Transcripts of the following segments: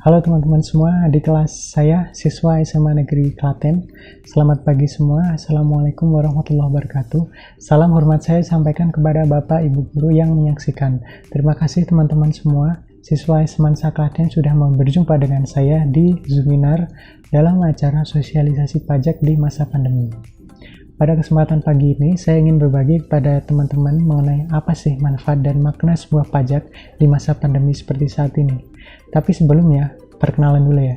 Halo teman-teman semua, di kelas saya siswa SMA Negeri Klaten. Selamat pagi semua, Assalamualaikum warahmatullahi wabarakatuh. Salam hormat saya sampaikan kepada Bapak Ibu Guru yang menyaksikan. Terima kasih teman-teman semua, siswa SMA Klaten sudah mau berjumpa dengan saya di Zoominar dalam acara sosialisasi pajak di masa pandemi. Pada kesempatan pagi ini, saya ingin berbagi kepada teman-teman mengenai apa sih manfaat dan makna sebuah pajak di masa pandemi seperti saat ini. Tapi sebelumnya, perkenalan dulu ya.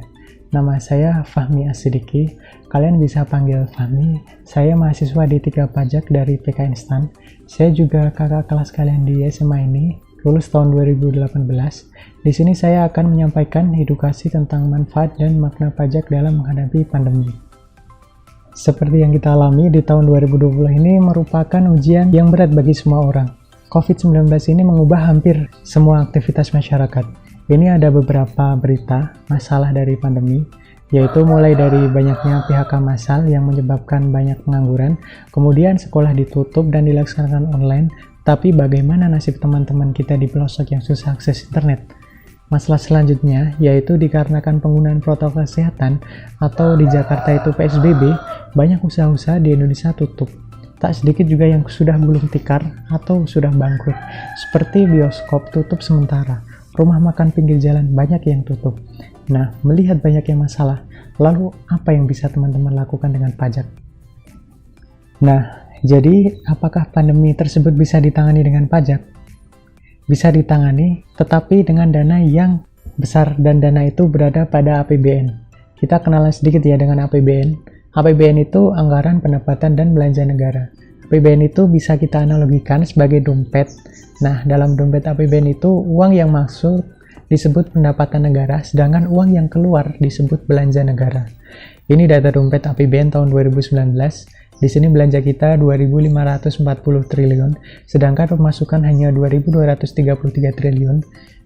Nama saya Fahmi As-Sidiki, kalian bisa panggil Fahmi. Saya mahasiswa D3 Pajak dari PK Instan. Saya juga kakak kelas kalian di SMA ini, lulus tahun 2018. Di sini saya akan menyampaikan edukasi tentang manfaat dan makna pajak dalam menghadapi pandemi. Seperti yang kita alami di tahun 2020 ini merupakan ujian yang berat bagi semua orang. COVID-19 ini mengubah hampir semua aktivitas masyarakat. Ini ada beberapa berita masalah dari pandemi, yaitu mulai dari banyaknya PHK massal yang menyebabkan banyak pengangguran, kemudian sekolah ditutup dan dilaksanakan online, tapi bagaimana nasib teman-teman kita di pelosok yang susah akses internet? Masalah selanjutnya yaitu dikarenakan penggunaan protokol kesehatan atau di Jakarta itu PSBB, banyak usaha-usaha di Indonesia tutup. Tak sedikit juga yang sudah gulung tikar atau sudah bangkrut, seperti bioskop tutup sementara, rumah makan pinggir jalan banyak yang tutup. Nah, melihat banyaknya masalah, lalu apa yang bisa teman-teman lakukan dengan pajak? Nah, jadi apakah pandemi tersebut bisa ditangani dengan pajak? Bisa ditangani, tetapi dengan dana yang besar dan dana itu berada pada APBN. Kita kenalan sedikit ya dengan APBN. APBN itu anggaran pendapatan dan belanja negara. APBN itu bisa kita analogikan sebagai dompet. Nah, dalam dompet APBN itu uang yang masuk disebut pendapatan negara, sedangkan uang yang keluar disebut belanja negara. Ini data dompet APBN tahun 2019. Di sini belanja kita 2.540 triliun, sedangkan pemasukan hanya 2.233 triliun.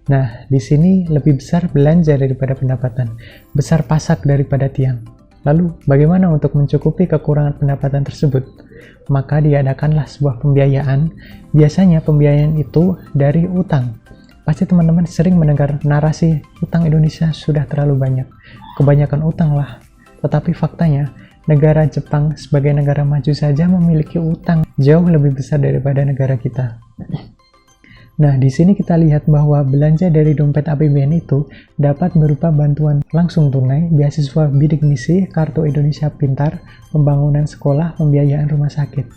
Nah, di sini lebih besar belanja daripada pendapatan, besar pasak daripada tiang. Lalu, bagaimana untuk mencukupi kekurangan pendapatan tersebut? Maka diadakanlah sebuah pembiayaan. Biasanya pembiayaan itu dari utang. Pasti teman-teman sering mendengar narasi utang Indonesia sudah terlalu banyak. Kebanyakan utang lah. Tetapi faktanya, negara Jepang sebagai negara maju saja memiliki utang jauh lebih besar daripada negara kita. Nah, di sini kita lihat bahwa belanja dari dompet APBN itu dapat berupa bantuan langsung tunai, beasiswa bidik misi, kartu Indonesia Pintar, pembangunan sekolah, pembiayaan rumah sakit.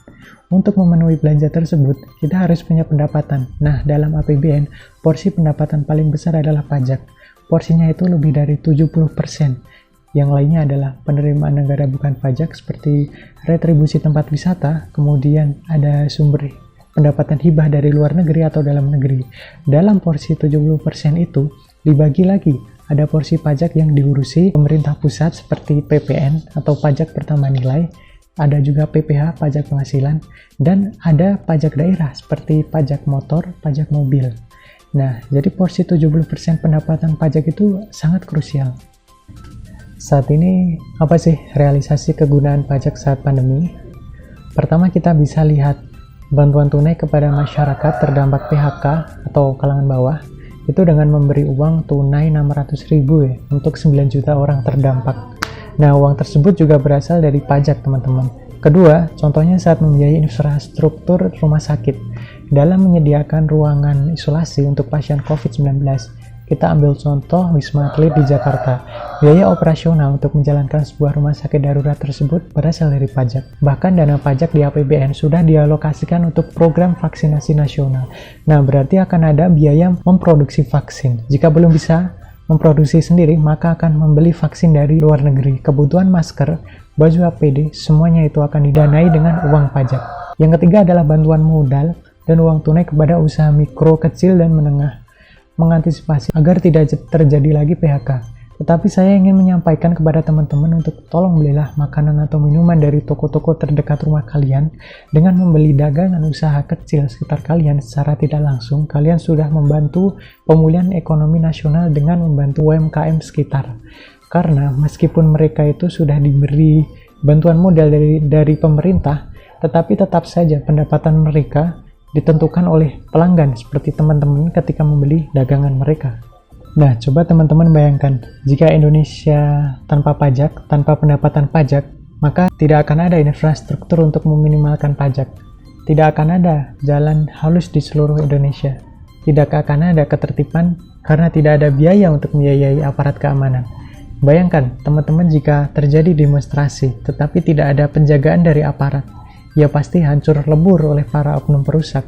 Untuk memenuhi belanja tersebut, kita harus punya pendapatan. Nah, dalam APBN, porsi pendapatan paling besar adalah pajak. Porsinya itu lebih dari 70%. Yang lainnya adalah penerimaan negara bukan pajak seperti retribusi tempat wisata, kemudian ada sumber pendapatan hibah dari luar negeri atau dalam negeri. Dalam porsi 70% itu dibagi lagi, ada porsi pajak yang diurusi pemerintah pusat seperti PPN atau pajak pertambahan nilai, ada juga PPh, pajak penghasilan, dan ada pajak daerah seperti pajak motor, pajak mobil. Nah, jadi porsi 70% pendapatan pajak itu sangat krusial. Saat ini, apa sih realisasi kegunaan pajak saat pandemi? Pertama, kita bisa lihat bantuan tunai kepada masyarakat terdampak PHK atau kalangan bawah itu dengan memberi uang tunai 600.000 ya untuk 9 juta orang terdampak. Nah, uang tersebut juga berasal dari pajak, teman-teman. Kedua, contohnya saat membiayai infrastruktur rumah sakit dalam menyediakan ruangan isolasi untuk pasien COVID-19. Kita ambil contoh Wisma Atlet di Jakarta. Biaya operasional untuk menjalankan sebuah rumah sakit darurat tersebut berasal dari pajak. Bahkan dana pajak di APBN sudah dialokasikan untuk program vaksinasi nasional. Nah, berarti akan ada biaya memproduksi vaksin. Jika belum bisa memproduksi sendiri, maka akan membeli vaksin dari luar negeri. Kebutuhan masker, baju APD, semuanya itu akan didanai dengan uang pajak. Yang ketiga adalah bantuan modal dan uang tunai kepada usaha mikro, kecil, dan menengah, mengantisipasi agar tidak terjadi lagi PHK. Tetapi saya ingin menyampaikan kepada teman-teman untuk tolong belilah makanan atau minuman dari toko-toko terdekat rumah kalian. Dengan membeli dagangan usaha kecil sekitar kalian secara tidak langsung, kalian sudah membantu pemulihan ekonomi nasional dengan membantu UMKM sekitar. Karena meskipun mereka itu sudah diberi bantuan modal dari pemerintah, tetapi tetap saja pendapatan mereka ditentukan oleh pelanggan seperti teman-teman ketika membeli dagangan mereka. Nah, coba teman-teman bayangkan, jika Indonesia tanpa pajak, tanpa pendapatan pajak, maka tidak akan ada infrastruktur untuk meminimalkan pajak. Tidak akan ada jalan halus di seluruh Indonesia. Tidak akan ada ketertiban karena tidak ada biaya untuk membiayai aparat keamanan. Bayangkan, teman-teman, jika terjadi demonstrasi, tetapi tidak ada penjagaan dari aparat, ya pasti hancur lebur oleh para oknum perusak.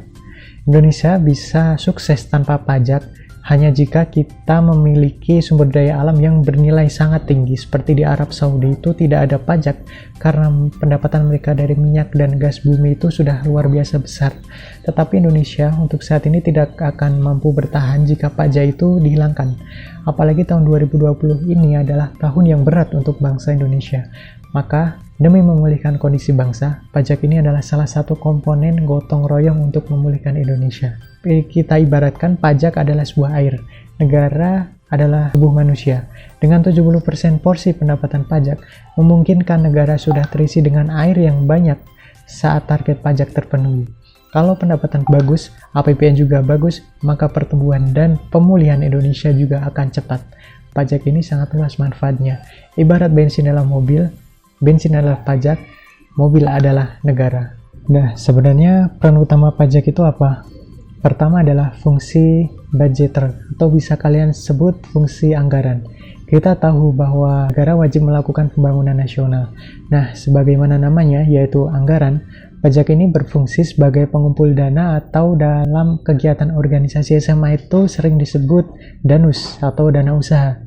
Indonesia bisa sukses tanpa pajak hanya jika kita memiliki sumber daya alam yang bernilai sangat tinggi. Seperti di Arab Saudi itu tidak ada pajak karena pendapatan mereka dari minyak dan gas bumi itu sudah luar biasa besar. Tetapi Indonesia untuk saat ini tidak akan mampu bertahan jika pajak itu dihilangkan. Apalagi tahun 2020 ini adalah tahun yang berat untuk bangsa Indonesia. Maka, demi memulihkan kondisi bangsa, pajak ini adalah salah satu komponen gotong royong untuk memulihkan Indonesia. Kita ibaratkan pajak adalah sebuah air, negara adalah tubuh manusia. Dengan 70% porsi pendapatan pajak, memungkinkan negara sudah terisi dengan air yang banyak saat target pajak terpenuhi. Kalau pendapatan bagus, APBN juga bagus, maka pertumbuhan dan pemulihan Indonesia juga akan cepat. Pajak ini sangat luas manfaatnya. Ibarat bensin dalam mobil, bensin adalah pajak, mobil adalah negara. Nah, sebenarnya peran utama pajak itu apa? Pertama adalah fungsi budgeter, atau bisa kalian sebut fungsi anggaran. Kita tahu bahwa negara wajib melakukan pembangunan nasional. Nah, sebagaimana namanya, yaitu anggaran, pajak ini berfungsi sebagai pengumpul dana atau dalam kegiatan organisasi SMA itu sering disebut danus atau dana usaha.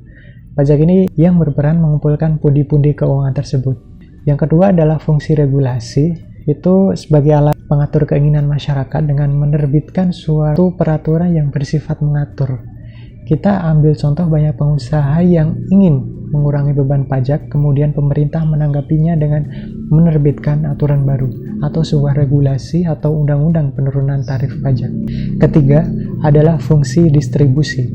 Pajak ini yang berperan mengumpulkan pundi-pundi keuangan tersebut. Yang kedua adalah fungsi regulasi, itu sebagai alat pengatur keinginan masyarakat dengan menerbitkan suatu peraturan yang bersifat mengatur. Kita ambil contoh banyak pengusaha yang ingin mengurangi beban pajak, kemudian pemerintah menanggapinya dengan menerbitkan aturan baru atau sebuah regulasi atau undang-undang penurunan tarif pajak. Ketiga adalah fungsi distribusi.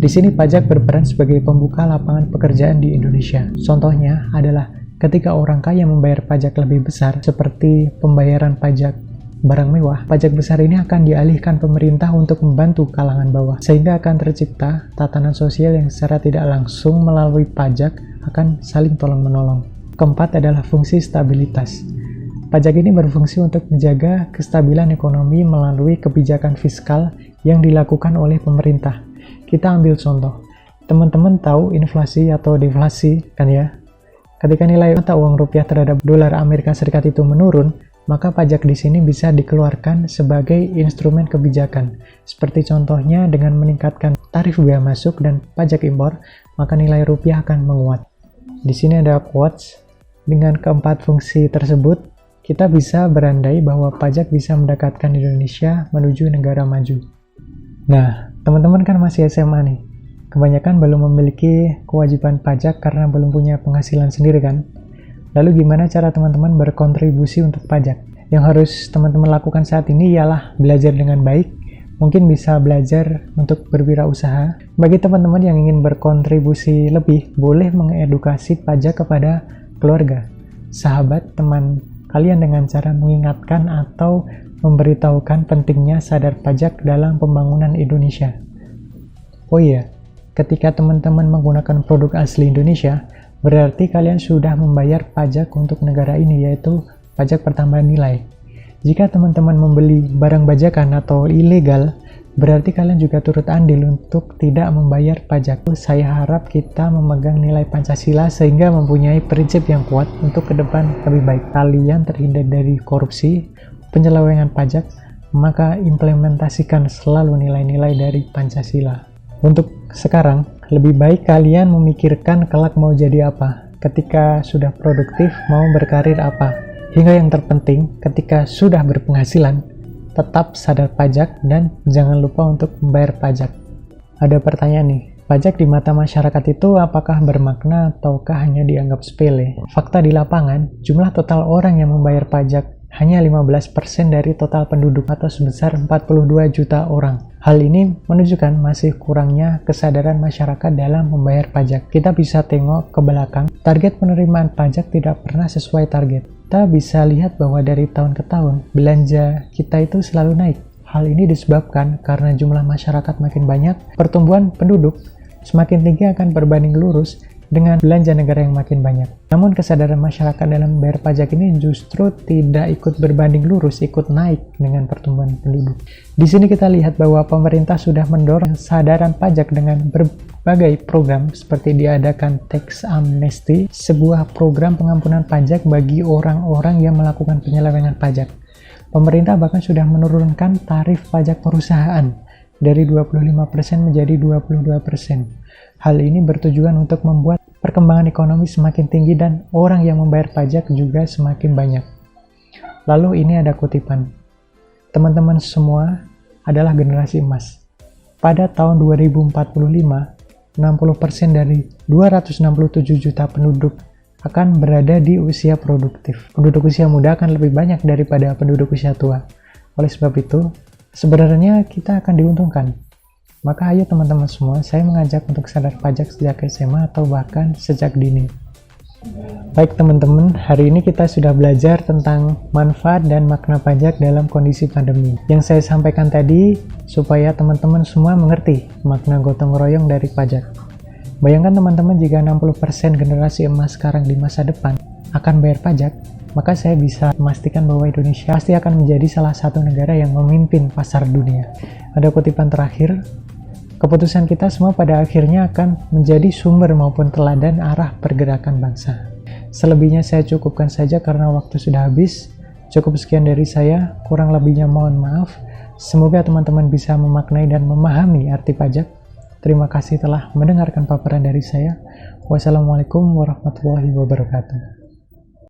Di sini pajak berperan sebagai pembuka lapangan pekerjaan di Indonesia. Contohnya adalah ketika orang kaya membayar pajak lebih besar, seperti pembayaran pajak barang mewah, pajak besar ini akan dialihkan pemerintah untuk membantu kalangan bawah, sehingga akan tercipta tatanan sosial yang secara tidak langsung melalui pajak akan saling tolong-menolong. Keempat adalah fungsi stabilitas. Pajak ini berfungsi untuk menjaga kestabilan ekonomi melalui kebijakan fiskal yang dilakukan oleh pemerintah. Kita ambil contoh, teman-teman tahu inflasi atau deflasi kan ya? Ketika nilai mata uang rupiah terhadap dolar Amerika Serikat itu menurun, maka pajak di sini bisa dikeluarkan sebagai instrumen kebijakan. Seperti contohnya dengan meningkatkan tarif bea masuk dan pajak impor, maka nilai rupiah akan menguat. Di sini ada quotes, dengan keempat fungsi tersebut, kita bisa berandai bahwa pajak bisa mendekatkan Indonesia menuju negara maju. Nah, teman-teman kan masih SMA nih. Kebanyakan belum memiliki kewajiban pajak karena belum punya penghasilan sendiri kan? Lalu gimana cara teman-teman berkontribusi untuk pajak? Yang harus teman-teman lakukan saat ini ialah belajar dengan baik. Mungkin bisa belajar untuk berwirausaha. Bagi teman-teman yang ingin berkontribusi lebih, boleh mengedukasi pajak kepada keluarga, sahabat, teman kalian dengan cara mengingatkan atau memberitahukan pentingnya sadar pajak dalam pembangunan Indonesia. Oh iya, ketika teman-teman menggunakan produk asli Indonesia, berarti kalian sudah membayar pajak untuk negara ini, yaitu pajak pertambahan nilai. Jika teman-teman membeli barang bajakan atau ilegal, berarti kalian juga turut andil untuk tidak membayar pajak. Saya harap kita memegang nilai Pancasila sehingga mempunyai prinsip yang kuat untuk ke depan lebih baik. Kalian terhindar dari korupsi, penyelewengan pajak, maka implementasikan selalu nilai-nilai dari Pancasila. Untuk sekarang, lebih baik kalian memikirkan kelak mau jadi apa, ketika sudah produktif mau berkarir apa, hingga yang terpenting ketika sudah berpenghasilan, tetap sadar pajak dan jangan lupa untuk membayar pajak. Ada pertanyaan nih, pajak di mata masyarakat itu apakah bermakna ataukah hanya dianggap sepele? Fakta di lapangan, jumlah total orang yang membayar pajak hanya 15% dari total penduduk atau sebesar 42 juta orang. Hal ini menunjukkan masih kurangnya kesadaran masyarakat dalam membayar pajak. Kita bisa tengok ke belakang, target penerimaan pajak tidak pernah sesuai target. Kita bisa lihat bahwa dari tahun ke tahun, belanja kita itu selalu naik. Hal ini disebabkan karena jumlah masyarakat makin banyak, pertumbuhan penduduk semakin tinggi akan berbanding lurus dengan belanja negara yang makin banyak. Namun kesadaran masyarakat dalam membayar pajak ini justru tidak ikut berbanding lurus, ikut naik dengan pertumbuhan penduduk. Di sini kita lihat bahwa pemerintah sudah mendorong kesadaran pajak dengan berbagai program seperti diadakan tax amnesty, sebuah program pengampunan pajak bagi orang-orang yang melakukan penyelewengan pajak. Pemerintah bahkan sudah menurunkan tarif pajak perusahaan dari 25% menjadi 22%. Hal ini bertujuan untuk membuat perkembangan ekonomi semakin tinggi dan orang yang membayar pajak juga semakin banyak. Lalu ini ada kutipan, teman-teman semua adalah generasi emas. Pada tahun 2045, 60% dari 267 juta penduduk akan berada di usia produktif. Penduduk usia muda akan lebih banyak daripada penduduk usia tua. Oleh sebab itu, sebenarnya kita akan diuntungkan. Maka ayo teman-teman semua, saya mengajak untuk sadar pajak sejak SMA atau bahkan sejak dini. Baik teman-teman, hari ini kita sudah belajar tentang manfaat dan makna pajak dalam kondisi pandemi. Yang saya sampaikan tadi supaya teman-teman semua mengerti makna gotong royong dari pajak. Bayangkan teman-teman jika 60% generasi emas sekarang di masa depan akan bayar pajak, maka saya bisa memastikan bahwa Indonesia pasti akan menjadi salah satu negara yang memimpin pasar dunia. Ada kutipan terakhir, keputusan kita semua pada akhirnya akan menjadi sumber maupun teladan arah pergerakan bangsa. Selebihnya saya cukupkan saja karena waktu sudah habis. Cukup sekian dari saya, kurang lebihnya mohon maaf. Semoga teman-teman bisa memaknai dan memahami arti pajak. Terima kasih telah mendengarkan paparan dari saya. Wassalamualaikum warahmatullahi wabarakatuh.